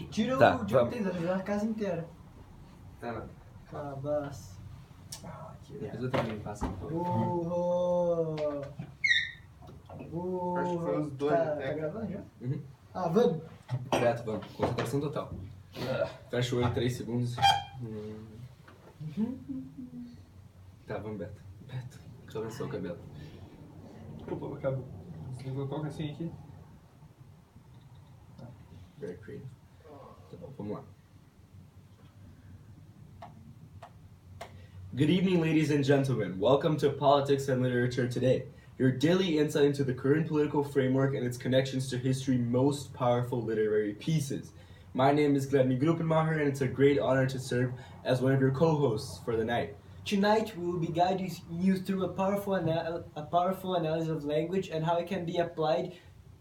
Tira Tá, o de vamos. 80, já a casa inteira. Tá, não. Cabaço. Depois eu também passo um pouco. Burro. Burro. Acho que foi os dois Tá, até. tá gravando já? Uhum. Ah, vamos. Beto, vamos. Concentração total. Fecha o olho 3 segundos. Tá, vamos, Beto. Beto, começou o cabelo. Opa, acabou. Desligou qual que é assim aqui? Very creative. Tá bom, vamos lá. Good evening, ladies and gentlemen. Welcome to Politics and Literature Today, your daily insight into the current political framework and its connections to history's most powerful literary pieces. My name is Glenn Gruppenmacher, and it's a great honor to serve as one of your co-hosts for the night. Tonight we will be guiding you through a powerful analysis of language and how it can be applied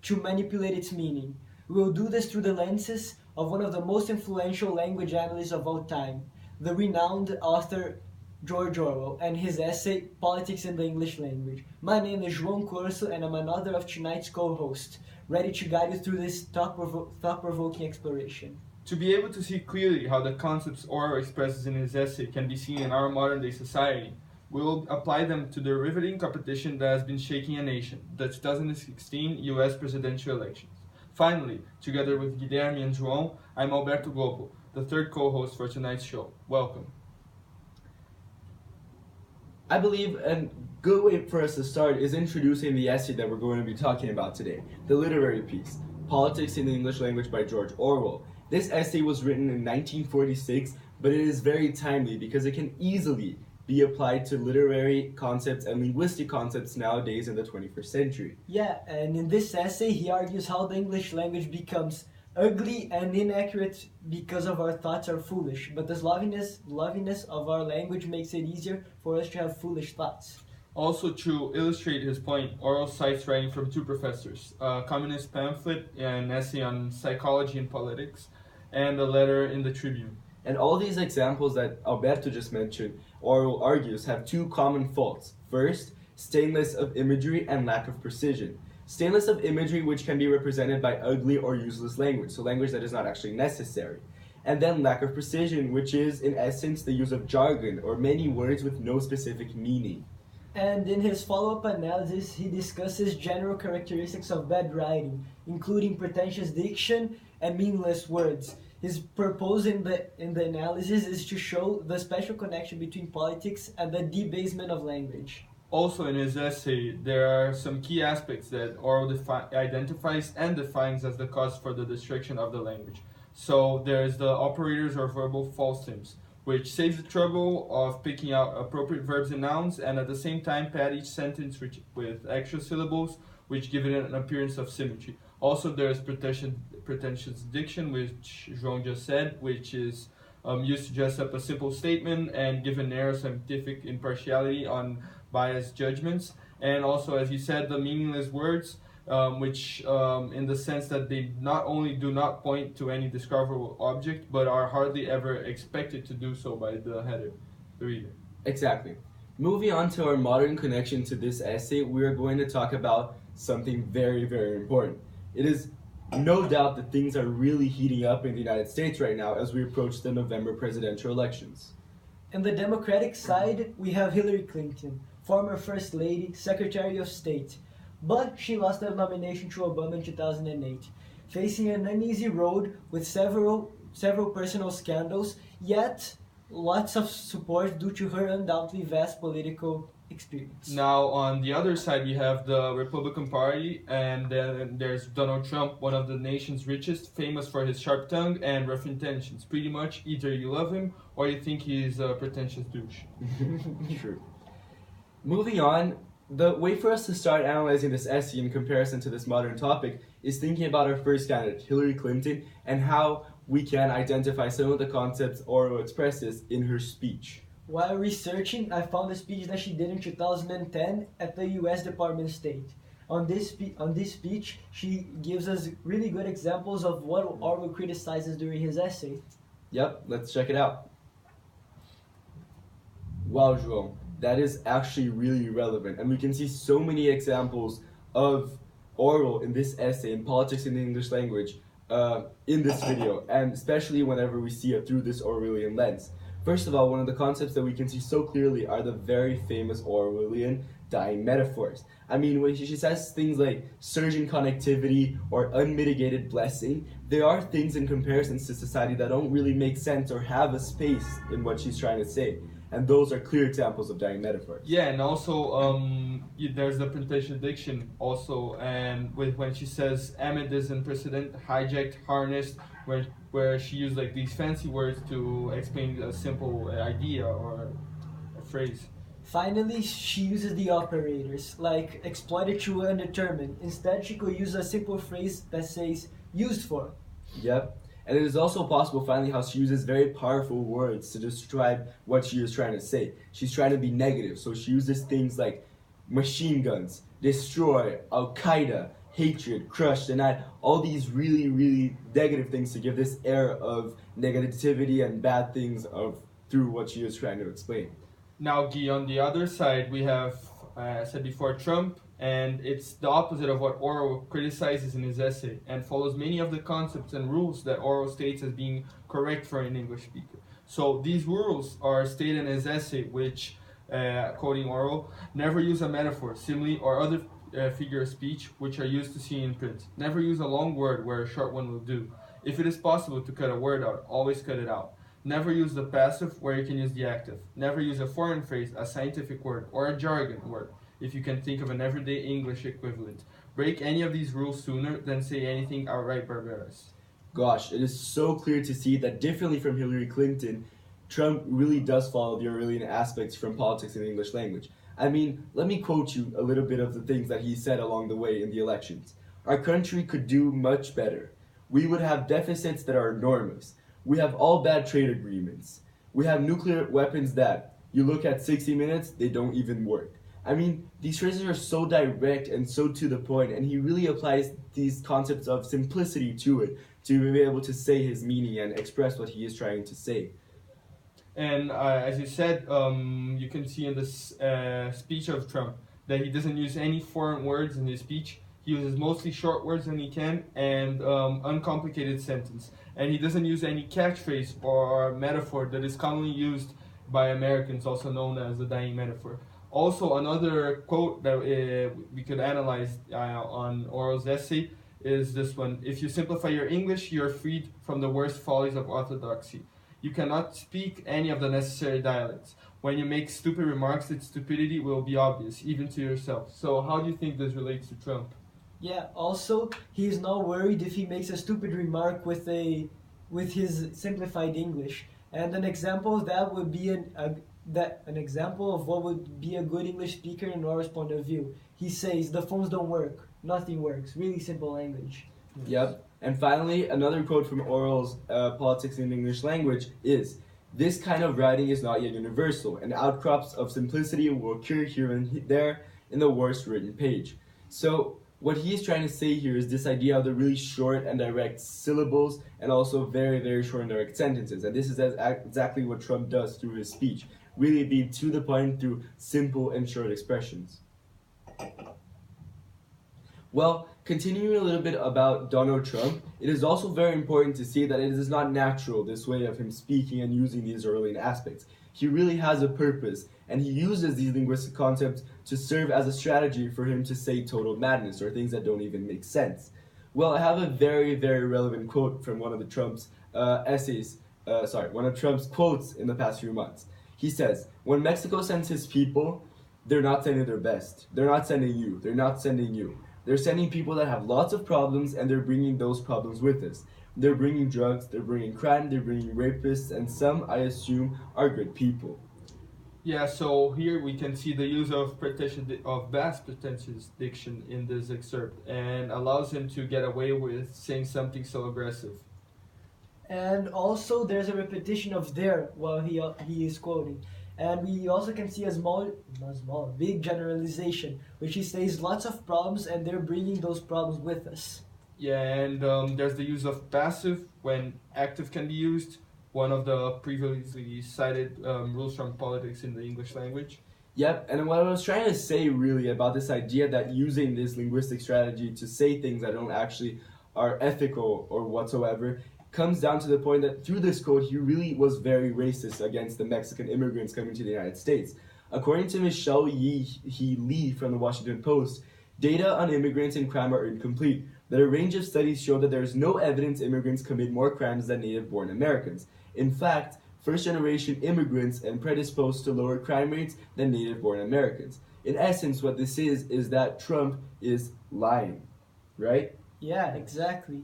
to manipulate its meaning. We will do this through the lenses of one of the most influential language analysts of all time, the renowned author George Orwell, and his essay Politics in the English Language. My name is João Corso, and I'm another of tonight's co-hosts, ready to guide you through this thought-provoking exploration. To be able to see clearly how the concepts Orwell expresses in his essay can be seen in our modern-day society, we will apply them to the riveting competition that has been shaking a nation, the 2016 US presidential elections. Finally, together with Guilherme and João, I'm Alberto Gopo, the third co-host for tonight's show. Welcome. I believe a good way for us to start is introducing the essay that we're going to be talking about today, the literary piece, Politics in the English Language by George Orwell. This essay was written in 1946, but it is very timely because it can easily be applied to literary concepts and linguistic concepts nowadays in the 21st century. Yeah, and in this essay he argues how the English language becomes ugly and inaccurate because of our thoughts are foolish, but this loveliness of our language makes it easier for us to have foolish thoughts. Also, to illustrate his point, Orwell cites writing from two professors, a communist pamphlet, an essay on psychology and politics, and a letter in the Tribune. And all these examples that Alberto just mentioned, Orwell argues, have two common faults. First, stainless of imagery and lack of precision. Stainless of imagery, which can be represented by ugly or useless language, so language that is not actually necessary. And then lack of precision, which is, in essence, the use of jargon, or many words with no specific meaning. And in his follow-up analysis, he discusses general characteristics of bad writing, including pretentious diction and meaningless words. His purpose in the analysis is to show the special connection between politics and the debasement of language. Also in his essay, there are some key aspects that Orwell identifies and defines as the cause for the destruction of the language. So there's the operators or verbal falsities, which saves the trouble of picking out appropriate verbs and nouns, and at the same time pad each sentence with extra syllables, which give it an appearance of symmetry. Also there's pretentious diction, which João just said, which is used to dress up a simple statement and give an air of scientific impartiality on biased judgments. And also, as you said, the meaningless words, which in the sense that they not only do not point to any discoverable object, but are hardly ever expected to do so by the header, the reader. Exactly. Moving on to our modern connection to this essay, we are going to talk about something very, very important. It is no doubt that things are really heating up in the United States right now as we approach the November presidential elections. On the Democratic side, we have Hillary Clinton, former First Lady, Secretary of State, but she lost the nomination to Obama in 2008, facing an uneasy road with several personal scandals, yet lots of support due to her undoubtedly vast political experience. Now, on the other side, we have the Republican Party, and then there's Donald Trump, one of the nation's richest, famous for his sharp tongue and rough intentions. Pretty much, either you love him or you think he's a pretentious douche. True. Moving on, the way for us to start analyzing this essay in comparison to this modern topic is thinking about our first candidate, Hillary Clinton, and how we can identify some of the concepts Orwell expresses in her speech. While researching, I found a speech that she did in 2010 at the US Department of State. On this speech, she gives us really good examples of what Orwell criticizes during his essay. Yep, let's check it out. Wow, João, that is actually really relevant, and we can see so many examples of Orwell in this essay, in Politics in the English Language, in this video, and especially whenever we see it through this Orwellian lens. First of all, one of the concepts that we can see so clearly are the very famous Orwellian dying metaphors. I mean, when she says things like surging connectivity or unmitigated blessing, they are things in comparisons to society that don't really make sense or have a space in what she's trying to say. And those are clear examples of dying metaphors. Yeah, and also there's the contradiction also, and with when she says amid is in precedent, hijacked, harnessed, where she used like these fancy words to explain a simple idea or a phrase. Finally, she uses the operators, like exploited to undetermined. Instead, she could use a simple phrase that says used for. Yep. And it is also possible, finally, how she uses very powerful words to describe what she is trying to say. She's trying to be negative, so she uses things like machine guns, destroy, Al Qaeda, hatred, crush, deny, all these really, really negative things to give this air of negativity and bad things of through what she is trying to explain. Now, Guy, on the other side, we have, I said before, Trump, and it's the opposite of what Orwell criticizes in his essay, and follows many of the concepts and rules that Orwell states as being correct for an English speaker. So these rules are stated in his essay, which, quoting Orwell, never use a metaphor, simile, or other figure of speech which are used to see in print. Never use a long word where a short one will do. If it is possible to cut a word out, always cut it out. Never use the passive where you can use the active. Never use a foreign phrase, a scientific word, or a jargon word, if you can think of an everyday English equivalent. Break any of these rules sooner than say anything outright barbarous. Gosh, it is so clear to see that differently from Hillary Clinton, Trump really does follow the Orwellian aspects from politics in the English language. I mean, let me quote you a little bit of the things that he said along the way in the elections. Our country could do much better. We would have deficits that are enormous. We have all bad trade agreements. We have nuclear weapons that, you look at 60 Minutes, they don't even work. I mean, these phrases are so direct and so to the point, and he really applies these concepts of simplicity to it to be able to say his meaning and express what he is trying to say. And as you said, you can see in this speech of Trump that he doesn't use any foreign words in his speech. He uses mostly short words when he can and uncomplicated sentence. And he doesn't use any catchphrase or metaphor that is commonly used by Americans, also known as the dying metaphor. Also, another quote that we could analyze on Orwell's essay is this one. If you simplify your English, you're freed from the worst follies of orthodoxy. You cannot speak any of the necessary dialects. When you make stupid remarks, its stupidity will be obvious, even to yourself. So how do you think this relates to Trump? Yeah, also, he is not worried if he makes a stupid remark with his simplified English. And an example of that would be an example of what would be a good English speaker in Nora's point of view. He says, the phones don't work, nothing works. Really simple language. Yep. And finally, another quote from Orwell's Politics in the English Language is, "This kind of writing is not yet universal, and outcrops of simplicity will occur here and there in the worst written page." So what he is trying to say here is this idea of the really short and direct syllables and also very, very short and direct sentences. And this is exactly what Trump does through his speech, really be to the point through simple and short expressions. Well, continuing a little bit about Donald Trump, it is also very important to see that it is not natural, this way of him speaking and using these Orwellian aspects. He really has a purpose, and he uses these linguistic concepts to serve as a strategy for him to say total madness, or things that don't even make sense. Well, I have a very, very relevant quote from one of the Trump's one of Trump's quotes in the past few months. He says, "When Mexico sends his people, they're not sending their best. They're not sending you. They're not sending you. They're sending people that have lots of problems, and they're bringing those problems with us. They're bringing drugs, they're bringing crime, they're bringing rapists, and some, I assume, are good people." Yeah, so here we can see the use of vast pretentious diction in this excerpt, and allows him to get away with saying something so aggressive. And also there's a repetition of there while he is quoting. And we also can see a big generalization, which he says lots of problems and they're bringing those problems with us. Yeah, and there's the use of passive when active can be used, one of the previously cited rules from politics in the English language. Yep, and what I was trying to say really about this idea that using this linguistic strategy to say things that don't actually are ethical or whatsoever, comes down to the point that through this quote, he really was very racist against the Mexican immigrants coming to the United States. According to Michelle He Lee from the Washington Post, data on immigrants and crime are incomplete. That a range of studies show that there is no evidence immigrants commit more crimes than native-born Americans. In fact, first-generation immigrants are predisposed to lower crime rates than native-born Americans. In essence, what this is that Trump is lying, right? Yeah, exactly.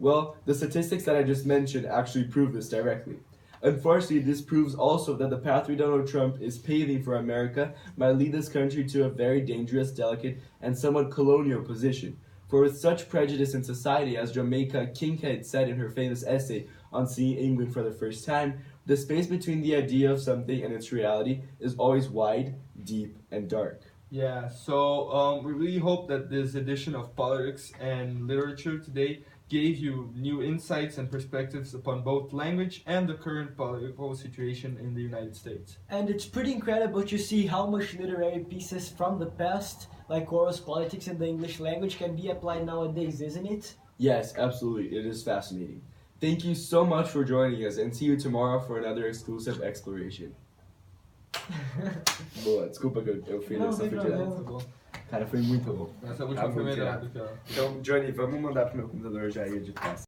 Well, the statistics that I just mentioned actually prove this directly. Unfortunately, this proves also that the pathway Donald Trump is paving for America might lead this country to a very dangerous, delicate, and somewhat colonial position. For with such prejudice in society, as Jamaica Kincaid said in her famous essay on seeing England for the first time, the space between the idea of something and its reality is always wide, deep, and dark. Yeah, so we really hope that this edition of Politics and Literature today gave you new insights and perspectives upon both language and the current political situation in the United States. And it's pretty incredible to see how much literary pieces from the past, like Orwell's Politics in the English language, can be applied nowadays, isn't it? Yes, absolutely. It is fascinating. Thank you so much for joining us, and see you tomorrow for another exclusive exploration. Boa, desculpa que eu fiz Não, essa sem fugida. problema. Tá bom. Cara, foi muito bom. Essa última Tá foi muito melhor irado. do que a... Então, Johnny, vamos mandar pro meu computador já e editar.